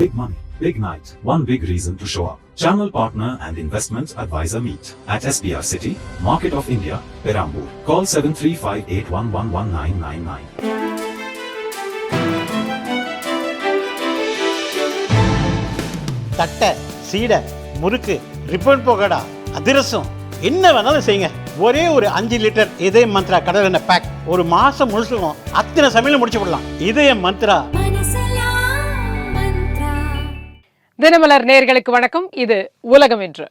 Big money, big night, one big reason to show up. Channel partner and investment advisor meet at SPR City, Market of India, Perambur. Call 7358111999. தட்டை, சீடை, முறுக்கு, ribbon pakoda, அதிரசம் என்ன வேணாலும் செய்யுங்க. ஒரே ஒரு 5 litre இதய மந்த்ரா கடல் எண்ணெய் பேக் ஒரு மாசம் முழுசுக்கும் அத்தனை சமையல முடிச்சு விடலாம். இதய மந்த்ரா. தினமலர் நேயர்களுக்கு வணக்கம். இது உலகம் என்று.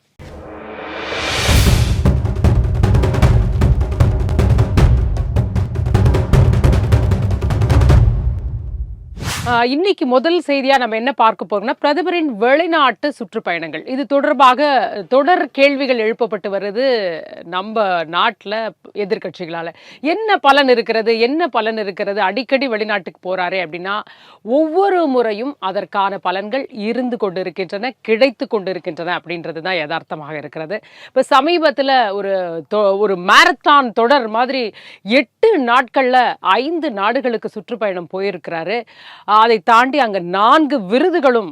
இன்னைக்கு முதல் செய்தியா நம்ம என்ன பார்க்க போறோம்னா, பிரதமரின் வெளிநாட்டு சுற்றுப்பயணங்கள். இது தொடர்பாக தொடர் கேள்விகள் எழுப்பப்பட்டு வருது நம்ம நாட்டில் எதிர்கட்சிகளால. என்ன பலன் இருக்கிறது, அடிக்கடி வெளிநாட்டுக்கு போறாரே அப்படின்னா, ஒவ்வொரு முறையும் அதற்கான பலன்கள் இருந்து கொண்டிருக்கின்றன, கிடைத்து கொண்டிருக்கின்றன அப்படின்றது தான் யதார்த்தமாக இருக்கிறது. இப்போ சமீபத்தில் ஒரு மாரத்தான் தொடர் மாதிரி 8 நாட்கள்ல 5 நாடுகளுக்கு சுற்றுப்பயணம் போயிருக்கிறாரு. அதை தாண்டி அங்க 4 விருதுகளும்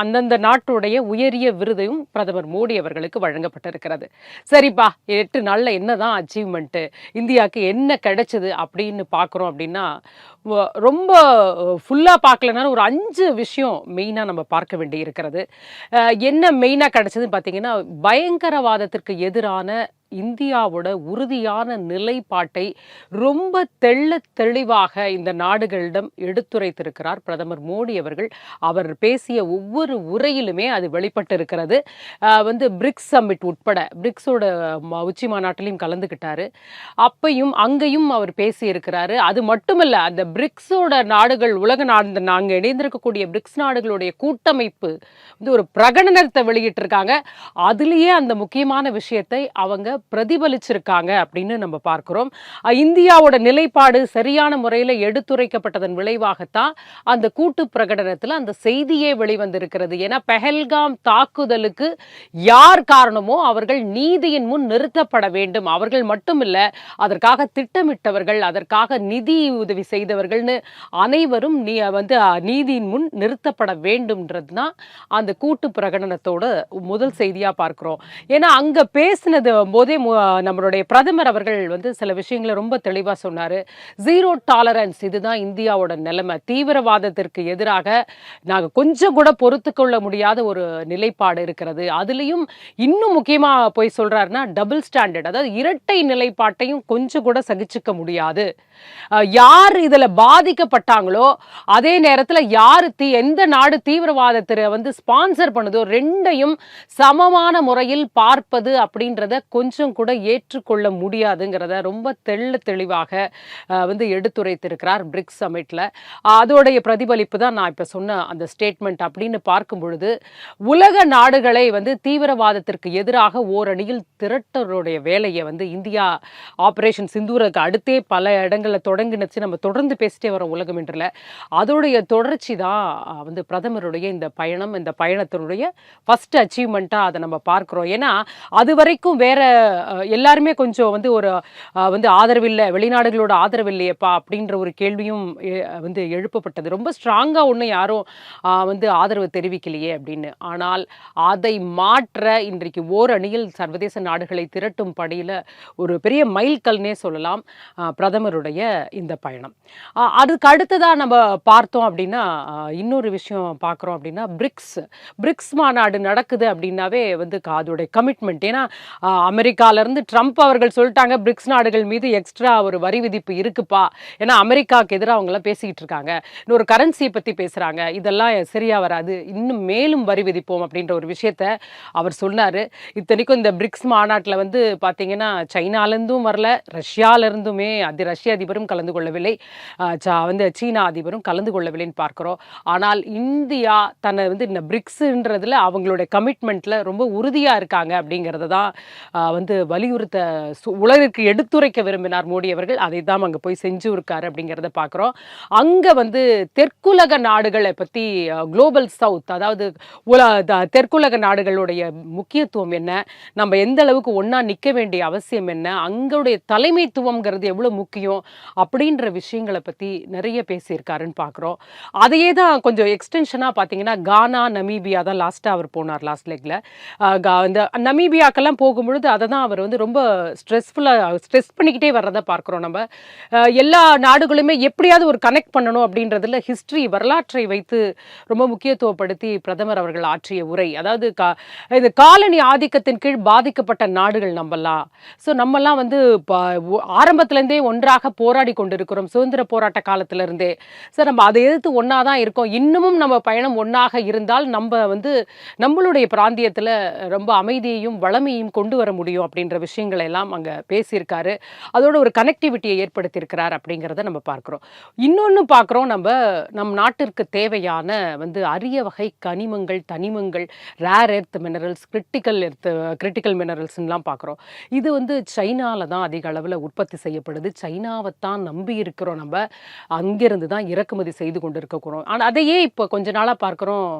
அந்தந்த நாட்டுடைய உயரிய விருதையும் பிரதமர் மோடி அவர்களுக்கு வழங்கப்பட்டிருக்கிறது. சரிப்பா, 8 நாள்ல என்னதான் அச்சீவ்மெண்ட், இந்தியாவுக்கு என்ன கிடைச்சது அப்படின்னு பாக்குறோம் அப்படின்னா, ரொம்ப ஃபுல்லா பார்க்கலனாலும் ஒரு 5 விஷயம் மெயினா நம்ம பார்க்க வேண்டி இருக்கிறது. என்ன மெயினா கிடைச்சதுன்னு பார்த்தீங்கன்னா, பயங்கரவாதத்திற்கு எதிரான இந்தியாவோட உறுதியான நிலைப்பாட்டை ரொம்ப தெளிவாக இந்த நாடுகளிடம் எடுத்துரைத்திருக்கிறார் பிரதமர் மோடி அவர்கள். அவர் பேசிய ஒவ்வொரு உரையிலுமே அது வெளிப்பட்டு இருக்கிறது. பிரிக்ஸ் சம்மிட் உட்பட பிரிக்ஸோட உச்சி மாநாட்டிலையும் கலந்துக்கிட்டாரு. அப்பையும் அங்கேயும் அவர் பேசியிருக்கிறாரு. அது மட்டுமல்ல, அந்த பிரிக்ஸோட நாடுகள், உலக நாடு, நாங்கள் இணைந்திருக்கக்கூடிய பிரிக்ஸ் நாடுகளுடைய கூட்டமைப்பு ஒரு பிரகடனத்தை வெளியிட்டிருக்காங்க. அதுலேயே அந்த முக்கியமான விஷயத்தை அவங்க பிரதிபலிச்சிருக்காங்க அப்படின்னு நம்ம பார்க்கிறோம். இந்தியாவோட நிலைப்பாடு சரியான முறையில் எடுத்துரைக்கப்பட்டதன் விளைவாகத்தான் அந்த கூட்டு பிரகடனத்தில் அந்த செய்தியே வெளிவந்திருக்கிறது. ஏன்னா, பெஹல்காம் தாக்குதலுக்கு யார் காரணமோ அவர்கள் நீதியின் முன் நிறுத்தப்பட வேண்டும். அவர்கள் மட்டுமில்ல, அதற்காக திட்டமிட்டவர்கள், அதற்காக நிதி உதவி செய்தவர்கள்னு அனைவரும் நீதியின் முன் நிறுத்தப்பட வேண்டும்ன்றது தான் அந்த கூட்டு பிரகடனத்தோட முதல் செய்தியா பார்க்கிறோம். ஏன்னா, அங்க பேசினது போதே நம்மளுடைய பிரதமர் அவர்கள் சில விஷயங்களை ரொம்ப தெளிவா சொன்னாரு. ஜீரோ டாலரன்ஸ், இதுதான் இந்தியாவோட நிலைமை. தீவிரவாதத்திற்கு எதிராக நாங்க கொஞ்சம் கூட பொறுத்து கொள்ள முடியாத ஒரு நிலைப்பாடு இருக்கிறது. அதுலயும் இன்னும் முக்கியமா போய் சொல்றாருன்னா, டபுள் ஸ்டாண்டர்ட், அதாவது இரட்டை நிலைப்பாட்டையும் கொஞ்சம் கூட சகிச்சுக்க முடியாது. யார் இதுல பாதிக்கப்பட்டாங்களோ அதே நேரத்துல எந்த நாடு தீவிரவாதத்தை ஸ்பான்சர் பண்ணுதோ ரெண்டையும் சமமான முறையில் பார்ப்பது அப்படின்றத கொஞ்சம் கூட ஏற்றுக்கொள்ள முடியாதுங்கிறத ரொம்ப தெளிவாக எடுத்துரைத்திருக்கிறார் பிரிக்ஸ் சமிட்ல. அதோடைய பிரதிபலிப்பு தான் நான் இப்ப சொன்ன அந்த ஸ்டேட்மெண்ட் அப்படின்னு பார்க்கும் பொழுது, உலக நாடுகளை தீவிரவாதத்திற்கு எதிராக ஓரணியில் திரட்டருடைய வேலையை இந்தியா ஆபரேஷன் சிந்தூருக்கு அடுத்தே பல இடங்கள்ல தொடங்கினச்சு. நம்ம தொடர்ந்து பேசிட்டே வரோம் உலகம் என்றில். அதோடைய தொடர்ச்சி தான் பிரதமருடைய இந்த பயணம், இந்த பயணத்தினுடைய ஃபர்ஸ்ட் அச்சீவ்மெண்ட்டா அதை நம்ம பார்க்கிறோம். ஏன்னா, அது வரைக்கும் வேற எல்லாருமே கொஞ்சம் ஒரு ஆதரவில்லை, வெளிநாடுகளோட ஆதரவு இல்லையப்பா அப்படின்ற ஒரு கேள்வியும் எழுப்பப்பட்டது. ரொம்ப ஸ்ட்ராங்கா ஒன்றும் யாரும் ஆதரவு தெரிவிக்கலையே அப்படின்னு. ஆனால் அதை மாற்ற இன்றைக்கு ஓரணியில் சர்வதேச நாடுகளை திரட்டும் படியில ஒரு பெரிய மைல்கல்னே சொல்லலாம் பிரதமருடைய இந்த பயணம். அதுக்கு அடுத்ததா நம்ம பார்த்தோம் அப்படின்னா, இன்னொரு விஷயம் பார்க்குறோம் அப்படின்னா, பிரிக்ஸ் மாநாடு நடக்குது அப்படின்னாவே அதோடைய கமிட்மெண்ட். ஏன்னா, அமெரிக்காவிலேருந்து ட்ரம்ப் அவர்கள் சொல்லிட்டாங்க, பிரிக்ஸ் நாடுகள் மீது எக்ஸ்ட்ரா ஒரு வரி விதிப்பு இருக்குப்பா. ஏன்னா, அமெரிக்காவுக்கு எதிராக அவங்களாம் பேசிக்கிட்டு இருக்காங்க, இன்னொரு கரன்சியை பற்றி பேசுகிறாங்க, இதெல்லாம் சரியாக வராது, இன்னும் மேலும் வரி விதிப்போம் அப்படின்ற ஒரு விஷயத்த அவர் சொன்னார். இத்தனைக்கும் இந்த பிரிக்ஸ் மாநாட்டில் பார்த்தீங்கன்னா, சைனாலேருந்தும் வரல, ரஷ்யாவிலேருந்துமே ரஷ்ய அதிபரும் கலந்து கொள்ளவில்லை, சீனா அதிபரும் கலந்து கொள்ளவில்லைன்னு பார்க்குறோம். ஆனால் இந்தியா தன்னை இந்த பிரிக்ஸ்ன்றதுல அவங்களுடைய கமிட்மெண்ட்ல ரொம்ப உறுதியாக இருக்காங்க அப்படிங்கிறத தான் வந்து வலியுறுத்த உலகிற்கு எடுத்துரைக்க விரும்பினார் மோடி அவர்கள். அதை தான் அங்கே போய் செஞ்சு இருக்காரு அப்படிங்கிறத பார்க்குறோம். அங்கே வந்து தெற்குலக நாடுகளை பற்றி குளோபல் சவுத், அதாவது தெற்குலக நாடுகளுடைய முக்கியத்துவம் என்ன, நம்ம எந்த அளவுக்கு ஒன்றா நிற்க வேண்டிய அவசியம் என்ன, அங்களுடைய தலைமைத்துவம்ங்கிறது எவ்வளோ முக்கியம் அப்படின்ற விஷயங்களை பற்றி நிறைய பேசியிருக்காருன்னு பார்க்குறோம். அதையே தான் கொஞ்சம் எக்ஸ்டென்ஷனாக பார்த்தீங்கன்னா கானா, நமீபியா தான் லாஸ்ட்டாக அவர் போனார் லாஸ்ட் லெக்கில். இந்த நமீபியாக்கெல்லாம் போகும்பொழுது அதை தான் அவர் வந்து ரொம்ப ஸ்ட்ரெஸ் பண்ணிக்கிட்டே வர்றதை பார்க்குறோம். நம்ம எல்லா நாடுகளுமே எப்படியாவது ஒரு கனெக்ட் பண்ணணும் அப்படின்றதுல ஹிஸ்ட்ரி, வரலாற்றை வைத்து ரொம்ப முக்கியத்துவப்படுத்தி பிரதமர் அவர்கள் ஆற்றிய உரை. அதாவது இந்த காலனி ஆதிக்கத்தின் கீழ் பாதிக்கப்பட்ட நாடுகள் நம்மலாம். ஸோ நம்மலாம் வந்து ஆரம்பத்துலேருந்தே ஒன்றாக போராடி கொண்டிருக்கிறோம், சுதந்திர போராட்ட காலத்திலேருந்தே. ஸோ நம்ம அதை எதிர்த்து ஒன்றா தான் இருக்கோம். இன்னமும் நம்ம பயணம் ஒன்றாக இருந்தால் நம்ம வந்து நம்மளுடைய பிராந்தியத்தில் ரொம்ப அமைதியையும் வளமையும் கொண்டு வர முடியும் அப்படின்ற விஷயங்களை எல்லாம் அங்கே பேசியிருக்காரு. அதோட ஒரு கனெக்டிவிட்டியை ஏற்படுத்தியிருக்கிறார் அப்படிங்கிறத நம்ம பார்க்குறோம். இன்னொன்று பார்க்குறோம், நம் நாட்டிற்கு தேவையான வந்து அரிய வகை கனிமங்கள், தனிமங்கள், ரேர் எர்த் மினரல்ஸ், கிரிட்டிக்கல் மினரல்ஸ்லாம் பார்க்குறோம். இது வந்து சைனாவில் தான் அதிக அளவில் உற்பத்தி செய்யப்படுது. சைனாவை தான் நம்பி இருக்கிறோம். நம்ம அங்கிருந்து தான் இறக்குமதி செய்து கொண்டு இருக்கக்கூறோம். ஆனால் அதையே இப்போ கொஞ்ச நாளாக பார்க்குறோம்,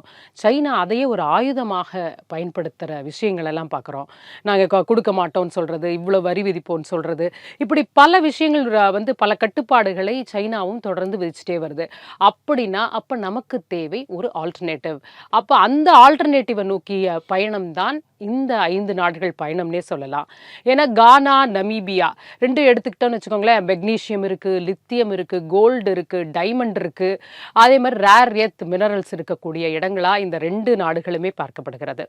சைனா அதையே ஒரு ஆயுதமாக பயன்படுத்துகிற விஷயங்கள் எல்லாம் பார்க்குறோம். நாங்கள் கொடுக்க மாட்டோம்னு சொல்கிறது, இவ்வளோ வரி விதிப்போம்னு சொல்கிறது, இப்படி பல விஷயங்கள் வந்து பல கட்டுப்பாடுகளை சைனாவும் தொடர்ந்து விதிச்சுட்டே வருது. அப்படின்னா அப்போ நமக்கு தேவை ஒரு ஆல்டர்னேட்டிவ். அப்போ அந்த ஆல்டர்னேட்டிவை நோக்கிய பயணம் தான் இந்த 5 நாடுகள் பயணம்னே சொல்லலாம். ஏன்னா கானா, நமீபியா 2 எடுத்துக்கிட்டோன்னு வச்சுக்கோங்களேன், மெக்னீஷியம் இருக்குது, லித்தியம் இருக்குது, கோல்டு இருக்குது, டைமண்ட் இருக்குது, அதே மாதிரி ரேர் எர்த் மினரல்ஸ் இருக்கக்கூடிய இடங்களா இந்த 2 நாடுகளுமே பார்க்கப்படுகிறது.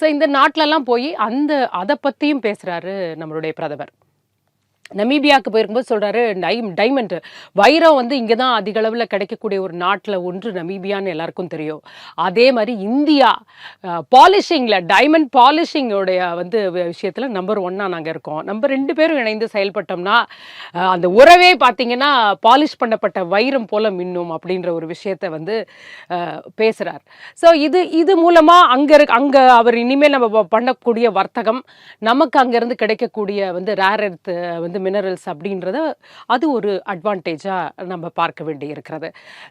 ஸோ இந்த நாட்டிலெல்லாம் போய் அதை பற்றியும் பேசுகிறாரு நம்மளுடைய பிரதமர். நமீபியாவுக்கு போயிருக்கும்போது சொல்கிறாரு, டைமண்ட், வைரம் வந்து இங்கே தான் அதிக அளவில் கிடைக்கக்கூடிய ஒரு நாட்டில் ஒன்று நமீபியான்னு எல்லாருக்கும் தெரியும். அதே மாதிரி இந்தியா பாலிஷிங்கில், டைமண்ட் பாலிஷிங்கோடைய வந்து விஷயத்தில் நம்பர் 1 நாங்கள் இருக்கோம். நம்ம 2 பேரும் இணைந்து செயல்பட்டோம்னா அந்த உறவே பார்த்திங்கன்னா பாலிஷ் பண்ணப்பட்ட வைரம் போல மின்னும் அப்படின்ற ஒரு விஷயத்தை வந்து பேசுகிறார். ஸோ இது மூலமாக அங்கே அவர் இனிமேல் நம்ம பண்ணக்கூடிய வர்த்தகம், நமக்கு அங்கேருந்து கிடைக்கக்கூடிய வந்து ரேர் எர்த் வந்து மினரல்ஸ் அப்படின்றத அது ஒரு அட்வான்டேஜாக நம்ம பார்க்க வேண்டி இருக்கிறது.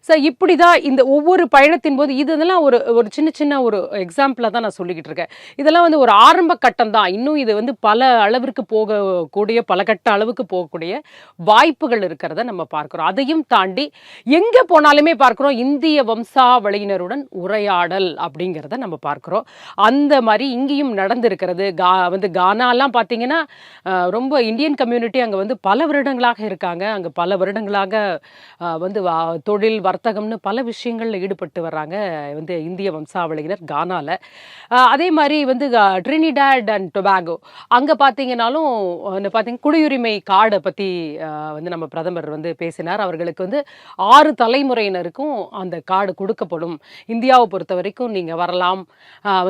ஸோ இப்படி தான் இந்த ஒவ்வொரு பயணத்தின் போது இதெல்லாம் ஒரு சின்ன ஒரு எக்ஸாம்பிளாக தான் நான் சொல்லிக்கிட்டு இருக்கேன். இதெல்லாம் வந்து ஒரு ஆரம்ப கட்டம் தான். இன்னும் இது வந்து பல அளவிற்கு போகக்கூடிய, பல கட்ட அளவுக்கு போகக்கூடிய வாய்ப்புகள் இருக்கிறத நம்ம பார்க்குறோம். அதையும் தாண்டி எங்கே போனாலுமே பார்க்குறோம் இந்திய வம்சாவளியினருடன் உரையாடல் அப்படிங்கிறத நம்ம பார்க்குறோம். அந்த மாதிரி இங்கேயும் நடந்திருக்கிறது. வந்து கானாலாம் பார்த்தீங்கன்னா ரொம்ப இந்தியன் கம்யூனிட்டி அங்கே வந்து பல வருடங்களாக இருக்காங்க. அங்கே பல வருடங்களாக வந்து தொழில், வர்த்தகம்னு பல விஷயங்களில் ஈடுபட்டு வர்றாங்க வந்து இந்திய வம்சாவளியினர் கானாவில். அதே மாதிரி வந்து ட்ரினிடாட் அண்ட் டொபாகோ அங்கே பார்த்தீங்கன்னாலும் குடியுரிமை கார்டை பற்றி வந்து நம்ம பிரதமர் வந்து பேசினார். அவர்களுக்கு வந்து 6 தலைமுறையினருக்கும் அந்த கார்டு கொடுக்கப்படும். இந்தியாவை பொறுத்த வரைக்கும் நீங்கள் வரலாம்,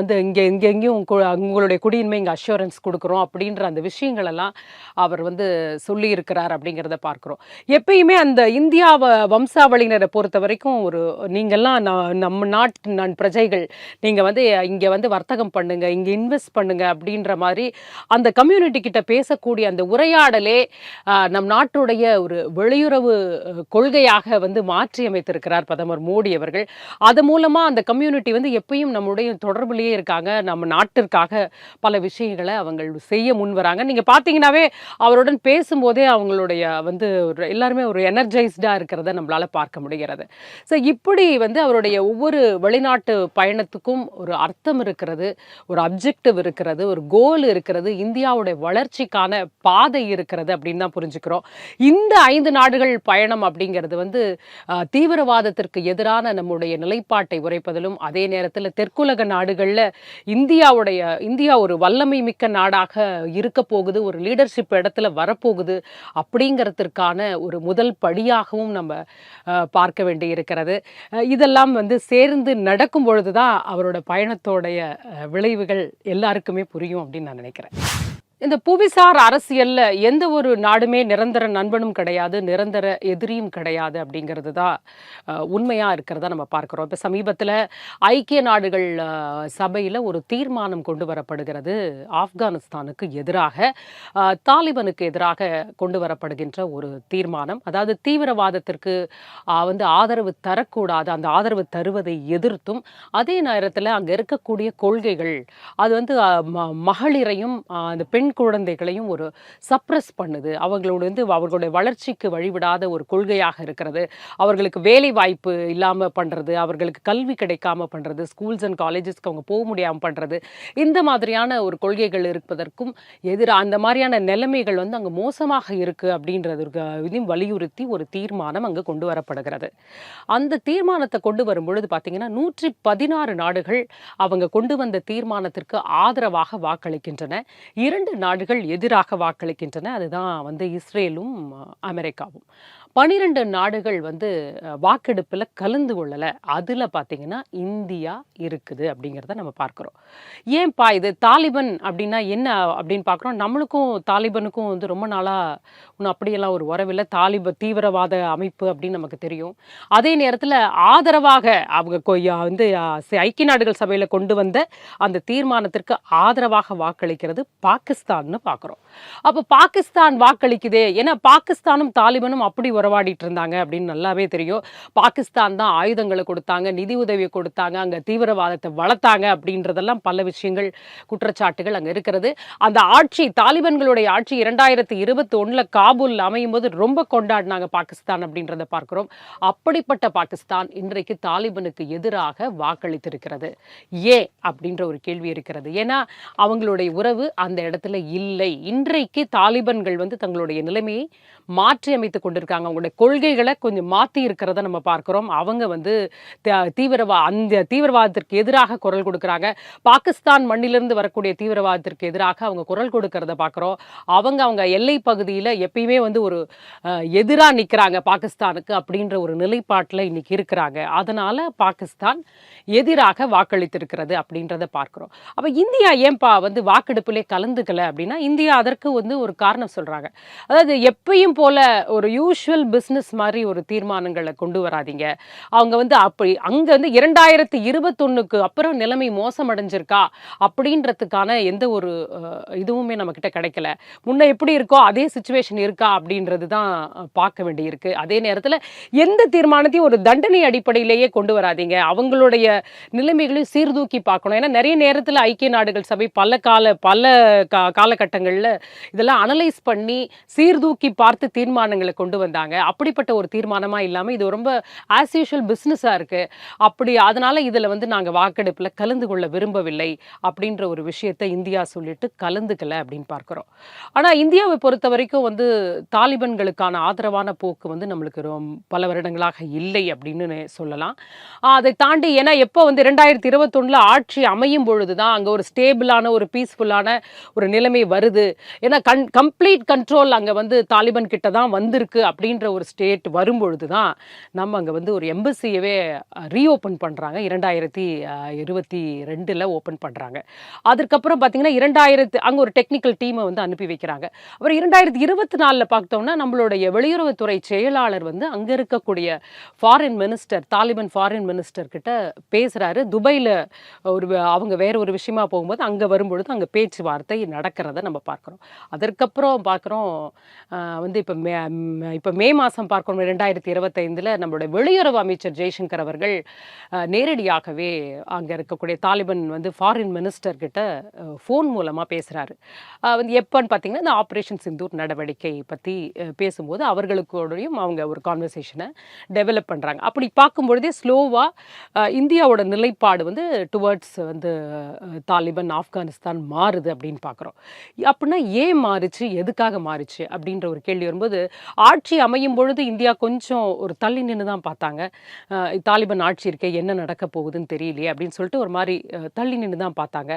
வந்து எங்கேயும் உங்களுடைய குடியுரிமை இங்கே அஷூரன்ஸ் கொடுக்குறோம் அப்படின்ற அந்த விஷயங்களெல்லாம் அவர் வந்து சொல்லியிருக்கிறார் அப்படிங்கிறத பார்க்குறோம். எப்பயுமே அந்த இந்தியா வம்சாவளியினரை பொறுத்த வரைக்கும் நீங்கள்லாம் நம்ம நாட்டு பிரஜைகள், நீங்கள் வந்து இங்கே வந்து வர்த்தகம் பண்ணுங்க, இங்கே இன்வெஸ்ட் பண்ணுங்க அப்படின்ற மாதிரி அந்த கம்யூனிட்டி கிட்ட பேசக்கூடிய அந்த உரையாடலே நம் நாட்டுடைய ஒரு வெளியுறவு கொள்கையாக வந்து மாற்றி அமைத்திருக்கிறார் பிரதமர் மோடி அவர்கள். அது மூலமாக அந்த கம்யூனிட்டி வந்து எப்பயும் நம்முடைய தொடர்புலேயே இருக்காங்க. நம்ம நாட்டிற்காக பல விஷயங்களை அவங்க செய்ய முன்வராங்க. நீங்கள் பார்த்தீங்கன்னாவே அவருடன் பேசும்போதே அவங்களுடைய வந்து எல்லாருமே ஒரு எனர்ஜைஸ்டாக இருக்கிறத நம்மளால் பார்க்க முடிகிறது. ஸோ இப்படி வந்து அவருடைய ஒவ்வொரு வெளிநாட்டு பயணத்துக்கும் ஒரு அர்த்தம் இருக்கிறது, ஒரு அப்ஜெக்டிவ் இருக்கிறது, ஒரு கோல் இருக்கிறது, இந்தியாவுடைய வளர்ச்சிக்கான பாதை இருக்கிறது அப்படின்னு தான் புரிஞ்சுக்கிறோம். இந்த 5 நாடுகள் பயணம் அப்படிங்கிறது வந்து தீவிரவாதத்திற்கு எதிரான நம்முடைய நிலைப்பாட்டை உரைப்பதிலும், அதே நேரத்தில் தெற்குலக நாடுகளில் இந்தியா ஒரு வல்லமை மிக்க நாடாக இருக்க போகுது, ஒரு லீடர்ஷிப் இடத்துல வரப்போகுது அப்படிங்கிறதுக்கான ஒரு முதல் படியாகவும் நம்ம பார்க்க வேண்டி இருக்கிறது. இதெல்லாம் வந்து சேர்ந்து நடக்கும் பொழுது தான் அவரோட பயணத்தோடைய விளைவுகள் எல்லாருக்குமே புரியும் அப்படின்னு நான் நினைக்கிறேன். இந்த புவிசார் அரசியல்ல எந்த ஒரு நாடுமே நிரந்தர நண்பனும் கிடையாது, நிரந்தர எதிரியும் கிடையாது அப்படிங்கிறது தான் உண்மையா இருக்கிறதா நம்ம பார்க்கிறோம். இப்ப சமீபத்தில ஐக்கிய நாடுகள் சபையில ஒரு தீர்மானம் கொண்டு வரப்படுகிறது. ஆப்கானிஸ்தானுக்கு எதிராக தாலிபானுக்கு எதிராக கொண்டு வரப்படுகின்ற ஒரு தீர்மானம். அதாவது தீவிரவாதத்திற்கு வந்து ஆதரவு தரக்கூடாது. அந்த ஆதரவு தருவதை எதிர்த்தும், அதே நேரத்தில அங்க இருக்கக்கூடிய கொள்கைகள் அது வந்து மகளிரையும் அந்த பெண் குழந்தைகளையும் ஒரு சப்ரஸ் பண்ணுது. அவங்களோட வந்து அவர்களுடைய வளர்ச்சிக்கு வழிவிடாத ஒரு கொள்கையாக இருக்கிறது. அவர்களுக்கு வேலை வாய்ப்பு இல்லாம பண்றது, அவர்களுக்கு கல்வி கிடைக்காம பண்றது, ஸ்கூல்ஸ் அண்ட் காலேஜஸ்க்கு அவங்க போக முடியாம பண்றது. இந்த மாதிரியான ஒரு கொள்கைகள் இருப்பதற்கும் அந்த மாதிரியான நிலைமைகள் வந்து அங்க மோசமாக இருக்கு அப்படின்றதுக்கு இதையும் வலியுறுத்தி ஒரு தீர்மானம் அங்கு கொண்டு வரப்படுகிறது. அந்த தீர்மானத்தை கொண்டு வரும்பொழுது பார்த்தீங்கன்னா 116 நாடுகள் அவங்க கொண்டு வந்த தீர்மானத்திற்கு ஆதரவாக வாக்களிக்கின்றன. 2 நாடுகள் எதிராக வாக்களிக்கின்றன. அதுதான் வந்து இஸ்ரேலும் அமெரிக்காவும். 12 நாடுகள் வந்து வாக்கெடுப்பில் கலந்து கொள்ளலை. அதில் பார்த்தீங்கன்னா இந்தியா இருக்குது அப்படிங்கிறத நம்ம பார்க்குறோம். ஏன்பா இது தாலிபான் அப்படின்னா என்ன அப்படின்னு பார்க்குறோம். நம்மளுக்கும் தாலிபானுக்கும் வந்து ரொம்ப நாளாக ஒன்றும் அப்படியெல்லாம் ஒரு உறவில்லை. தீவிரவாத அமைப்பு அப்படின்னு நமக்கு தெரியும். அதே நேரத்தில் ஆதரவாக அவங்க வந்து ஐக்கிய நாடுகள் சபையில் கொண்டு வந்த அந்த தீர்மானத்திற்கு ஆதரவாக வாக்களிக்கிறது பாகிஸ்தான்னு பார்க்குறோம். அப்போ பாகிஸ்தான் வாக்களிக்குதே, ஏன்னா பாகிஸ்தானும் தாலிபானும் அப்படி உறவாடிட்டு இருந்தாங்க அப்படின்னு நல்லாவே தெரியும். பாகிஸ்தான் தான் ஆயுதங்களை கொடுத்தாங்க, நிதி உதவியை கொடுத்தாங்க, அங்கே தீவிரவாதத்தை வளர்த்தாங்க அப்படின்றதெல்லாம் பல விஷயங்கள், குற்றச்சாட்டுகள் அங்கே இருக்கிறது. அந்த ஆட்சி, தாலிபான்களுடைய ஆட்சி 2021 காபூல் அமையும் போது ரொம்ப கொண்டாடினாங்க பாகிஸ்தான் அப்படின்றத பார்க்கிறோம். அப்படிப்பட்ட பாகிஸ்தான் இன்றைக்கு தாலிபானுக்கு எதிராக வாக்களித்திருக்கிறது. ஏன் அப்படின்ற ஒரு கேள்வி இருக்கிறது. ஏன்னா அவங்களுடைய உறவு அந்த இடத்துல இல்லை. இன்றைக்கு தாலிபான்கள் வந்து தங்களுடைய நிலைமையை மாற்றி அமைத்துக் கொண்டிருக்காங்க. அவங்களுடைய கொள்கைகளை கொஞ்சம் மாற்றி இருக்கிறத நம்ம பார்க்கிறோம். அவங்க வந்து அந்த தீவிரவாதத்திற்கு எதிராக குரல் கொடுக்குறாங்க. பாகிஸ்தான் மண்ணிலிருந்து வரக்கூடிய தீவிரவாதத்திற்கு எதிராக அவங்க குரல் கொடுக்கறத பார்க்குறோம். அவங்க எல்லை பகுதியில் எப்பயுமே வந்து ஒரு எதிராக நிற்கிறாங்க பாகிஸ்தானுக்கு அப்படின்ற ஒரு நிலைப்பாட்டில் இன்னைக்கு இருக்கிறாங்க. அதனால பாகிஸ்தான் எதிராக வாக்களித்திருக்கிறது அப்படின்றத பார்க்கிறோம். அப்போ இந்தியா ஏன்பா வந்து வாக்கெடுப்பிலே கலந்துக்கல அப்படின்னா, இந்தியா அதற்கு வந்து ஒரு காரணம் சொல்றாங்க. அதாவது எப்பயும் போல ஒரு யூஷுவல் பிஸ்னஸ் மாதிரி ஒரு தீர்மானங்களை கொண்டு வராதீங்க. அவங்க வந்து அப்படி அங்க வந்து 2021க்கு அப்புறம் நிலைமை மோசமடைஞ்சிருக்கா அப்படின்றதுக்கான எந்த ஒரு இதுவுமே நம்ம கிட்ட கிடைக்கல. முன்ன எப்படி இருக்கோ அதே சிச்சுவேஷன் இருக்கா அப்படின்றது தான் பார்க்க வேண்டியிருக்கு. அதே நேரத்தில் எந்த தீர்மானத்தையும் ஒரு தண்டனை அடிப்படையிலேயே கொண்டு வராதீங்க. அவங்களுடைய நிலைமைகளையும் சீர்தூக்கி பார்க்கணும். ஏன்னா நிறைய நேரத்தில் ஐக்கிய நாடுகள் சபை பல காலகட்டங்களில் இதெல்லாம் அனலைஸ் பண்ணி சீர்தூக்கி பார்த்து தீர்மானங்களை கொண்டு வந்தாங்க. அப்படிப்பட்ட ஒரு தீர்மானமா இல்லாமல் இது ரொம்ப ஆஸ் யூஷுவல் பிஸ்னஸாக இருக்கு. அதனால இதில் வந்து நாங்கள் வாக்கெடுப்பில் கலந்து கொள்ள விரும்பவில்லை அப்படின்ற ஒரு விஷயத்தை இந்தியா சொல்லிட்டு கலந்துக்கல அப்படின்னு பார்க்குறோம். ஆனால் இந்தியாவை பொறுத்த வரைக்கும் வந்து தாலிபான்களுக்கான ஆதரவான போக்கு வந்து நம்மளுக்கு பல வருடங்களாக இல்லை அப்படின்னு சொல்லலாம். அதை தாண்டி ஏன்னா எப்போ வந்து 2021 ஆட்சி அமையும் பொழுது தான் அங்கே ஒரு ஸ்டேபிளான ஒரு பீஸ்ஃபுல்லான ஒரு நிலைமை வருது. ஏன்னா கம்ப்ளீட் கண்ட்ரோல் அங்கே வந்து தாலிபான் கிட்ட தான் வந்திருக்கு அப்படின்ற ஒரு ஸ்டேட் வரும்பொழுது தான் நம்ம அங்கே வந்து ஒரு எம்பசியவே ரீஓப்பன் பண்ணுறாங்க. 2022 ஓப்பன் பண்ணுறாங்க. அதுக்கப்புறம் பார்த்தீங்கன்னா அங்கே ஒரு டெக்னிக்கல் டீமை வந்து அனுப்பி வைக்கிறாங்க. அப்புறம் 2024 பார்த்தோம்னா நம்மளுடைய வெளியுறவுத்துறை செயலாளர் வந்து அங்கே இருக்கக்கூடிய foreign minister, Taliban foreign minister கிட்ட பேசுகிறாரு. துபாயில் அவங்க வேற ஒரு விஷயமா போகும்போது அங்கே வரும்பொழுது அங்கே பேச்சுவார்த்தை நடக்கிறத நம்ம பார்க்குறோம். அதற்கப்புறம் பார்க்குறோம் வந்து இப்போ மே மாதம் பார்க்கணும் 2025 நம்மளுடைய வெளியுறவு அமைச்சர் ஜெய்சங்கர் அவர்கள் நேரடியாகவே அங்கே இருக்கக்கூடிய தாலிபான் வந்து ஃபாரின் மினிஸ்டர் கிட்ட ஃபோன் மூலமாக பேசுகிறாரு. வந்து எப்போன்னு பார்த்தீங்கன்னா இந்த ஆப்ரேஷன் சிந்தூர் நடவடிக்கை பற்றி பேசும்போது அவர்களுக்கூடையும் அவங்க ஒரு கான்வர்சேஷனை டெவலப் பண்ணுறாங்க. அப்படி பார்க்கும்பொழுதே ஸ்லோவாக இந்தியாவோட நிலைப்பாடு வந்து டுவர்ட்ஸ் வந்து தாலிபான் ஆப்கானிஸ்தான் மாறுது அப்படின்னு பார்க்குறோம். அப்படின்னா ஏன் மாறுச்சு, எதுக்காக மாறுச்சு அப்படின்ற ஒரு கேள்வி வரும்போது, ஆட்சி அமையும் பொழுது இந்தியா கொஞ்சம் ஒரு தள்ளி நின்று தான் பார்த்தாங்க. தாலிபான் ஆட்சி இருக்கே, என்ன நடக்க போகுதுன்னு தெரியலையே அப்படின்னு சொல்லிட்டு ஒரு மாதிரி தள்ளி நின்று தான் பார்த்தாங்க.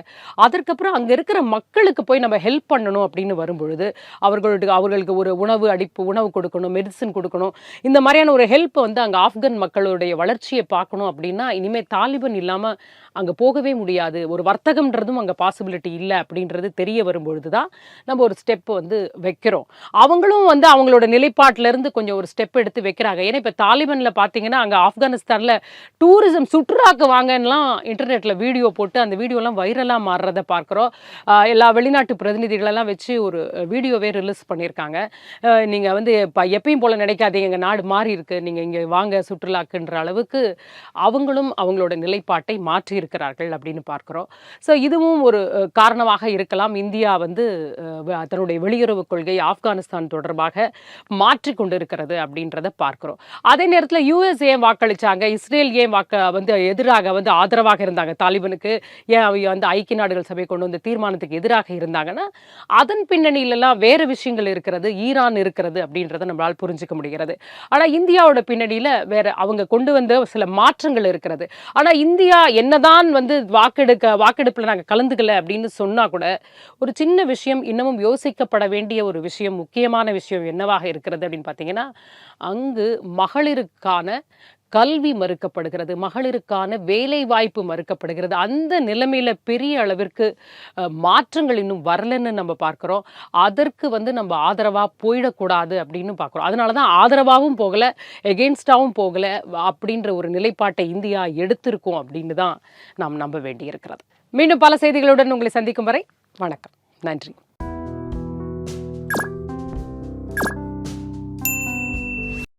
அதற்கப்புறம் அங்கே இருக்கிற மக்களுக்கு போய் நம்ம ஹெல்ப் பண்ணணும் அப்படின்னு வரும்பொழுது அவர்களுக்கு ஒரு உணவு கொடுக்கணும், மெடிசன் கொடுக்கணும். இந்த மாதிரியான ஒரு ஹெல்ப் வந்து அங்கே ஆப்கன் மக்களுடைய வளர்ச்சியை பார்க்கணும் அப்படின்னா இனிமேல் தாலிபான் இல்லாமல் அங்கே போகவே முடியாது. ஒரு வர்த்தகம்ன்றதும் அங்கே பாசிபிலிட்டி இல்லை அப்படின்றது தெரிய வரும்பொழுது தான் நம்ம ஒரு ஸ்டெப் வந்து வைக்கிறோம். அவங்களும் வந்து அவங்களோட நிலைப்பாட்டிலேருந்து கொஞ்சம் ஒரு ஸ்டெப் எடுத்து வைக்கிறாங்க. ஏன்னா இப்போ தாலிபானில் பார்த்தீங்கன்னா அங்கே ஆப்கானிஸ்தானில் டூரிசம் சுற்றுலாக்கு வாங்கலாம் இன்டர்நெட்டில் வீடியோ போட்டு அந்த வீடியோலாம் வைரலாக மாறுறதை பார்க்குறோம். எல்லா வெளிநாட்டு பிரதிநிதிகளெல்லாம் வச்சு ஒரு வீடியோவே ரிலீஸ் பண்ணியிருக்காங்க. நீங்கள் வந்து எப்பயும் போல் நினைக்காதீங்க, எங்கள் நாடு மாறி இருக்கு, நீங்கள் இங்கே வாங்க சுற்றுலாக்குன்ற அளவுக்கு அவங்களும் அவங்களோட நிலைப்பாட்டை மாற்றி இருக்கிறார்கள் அப்படின்னு பார்க்கிறோம். ஸோ இதுவும் ஒரு காரணமாக இருக்கலாம். இந்தியா வந்து தன்னுடைய வெளியுறவு கொள்கை ஆப்கானிஸ்தான் தொடர்பாக மாற்றி கொண்டு இருக்கிறது அப்படின்றத பார்க்கிறோம். அதே நேரத்தில் யூஎஸ் ஏன் வாக்களிச்சாங்க, இஸ்ரேல் ஏன் வந்து எதிராக வந்து ஆதரவாக இருந்தாங்க தாலிபானுக்கு, ஏன் அவங்க வந்து ஐக்கிய நாடுகள் சபை கொண்டு வந்த தீர்மானத்துக்கு எதிராக இருந்தாங்கன்னா அதன் பின்னணியிலெல்லாம் வேறு விஷயங்கள் இருக்கிறது, ஈரான் இருக்கிறது அப்படின்றத நம்மளால் புரிஞ்சுக்க முடிகிறது. ஆனால் இந்தியாவோட பின்னணியில் வேற அவங்க கொண்டு வந்த சில மாற்றங்கள் இருக்கிறது. ஆனால் இந்தியா என்னதான் வந்து வாக்கெடுப்பில் நாங்கள் கலந்துக்கல அப்படின்னு சொன்னா கூட ஒரு சின்ன விஷயம் இன்னமும் யோசிக்கப்பட வேண்டிய ஒரு விஷயம், முக்கியமான விஷயம் என்னவாக இருக்கிறது அப்படின்னு பார்த்தீங்கன்னா, அங்கு மகளிருக்கான கல்வி மறுக்கப்படுகிறது, மகளிருக்கான வேலை வாய்ப்பு மறுக்கப்படுகிறது. அந்த நிலைமையில பெரிய அளவிற்கு மாற்றங்கள் இன்னும் வரலன்னு நம்ம பார்க்கிறோம். அதற்கு வந்து நம்ம ஆதரவா போயிடக்கூடாது அப்படின்னு பார்க்கிறோம். அதனால தான் ஆதரவாகவும் போகல, எகெயின்ஸ்டாவும் போகல அப்படின்ற ஒரு நிலைப்பாட்டை இந்தியா எடுத்திருக்கும் அப்படின்னு தான் நாம் நம்ப வேண்டியிருக்கிறது. மீண்டும் பல செய்திகளுடன் உங்களை சந்திக்கும் வரை வணக்கம், நன்றி.